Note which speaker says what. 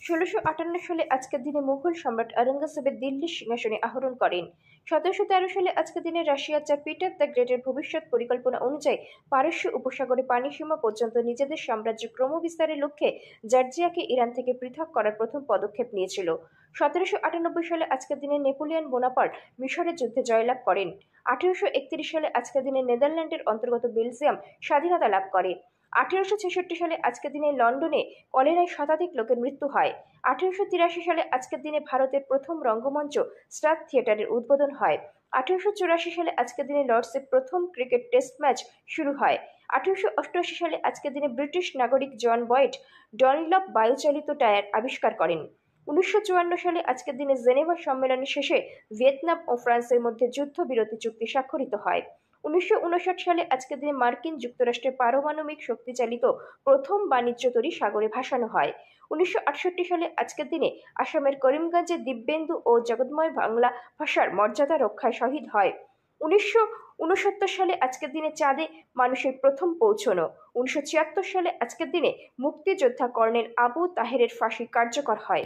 Speaker 1: 1658 সালে আজকের দিনে মুঘল সম্রাট আওরঙ্গজেব দিল্লির সিংহাসনে আরোহণ করেন। 1713 সালে আজকের দিনে রাশিয়ার চা পিটার দ্য গ্রেটের ভবিষ্যৎ পরিকল্পনা অনুযায়ী পারস্য উপসাগরে পানিসীমা পর্যন্ত নিজেদের সাম্রাজ্য ক্রমবিস্তারের লক্ষ্যে জর্জিয়াকে ইরান থেকে পৃথক করার প্রথম পদক্ষেপ নিয়েছিল। 1798 সালে আজকের দিনে নেপোলিয়ন বোনাপার্ট মিশরের যুদ্ধে জয়লাভ করেন। 1831 সালে আজকের দিনে নেদারল্যান্ডের অন্তর্গত বেলজিয়াম স্বাধীনতা লাভ করে। 1866 সালে আজকের দিনে লন্ডনে কলেরায় শতাধিক লোকের মৃত্যু হয়। 1883 সালে আজকের দিনে ভারতের প্রথম রঙ্গমঞ্চ স্টার থিয়েটারের উদ্বোধন হয়। 1884 সালে আজকের দিনে লর্ডসে প্রথম ক্রিকেট টেস্ট ম্যাচ শুরু হয়। 1888 সালে আজকের দিনে ব্রিটিশ নাগরিক জন বয়েড ডনলপ বায়ুচালিত টায়ার আবিষ্কার করেন। 1954 সালে আজকের দিনে জেনেভা সম্মেলনের শেষে ভিয়েতনাম ও ফ্রান্সের মধ্যে যুদ্ধবিরতি চুক্তি স্বাক্ষরিত হয়। 1959 সালে আজকের দিনে মার্কিন যুক্তরাষ্ট্রের পারমাণবিক শক্তিচালিত প্রথম বাণিজ্য তরী সাগরে ভাসানো হয়। 1968 সালে আজকের দিনে আসামের করিমগঞ্জে দিব্যেন্দু ও জগৎময় বাংলা ভাষার মর্যাদা রক্ষায় শহীদ হয়। 1969 সালে আজকের দিনে চাঁদে মানুষের প্রথম পৌঁছানো। 1976 সালে আজকের দিনে মুক্তিযোদ্ধা কর্নেল আবু তাহেরের ফাঁসি কার্যকর হয়।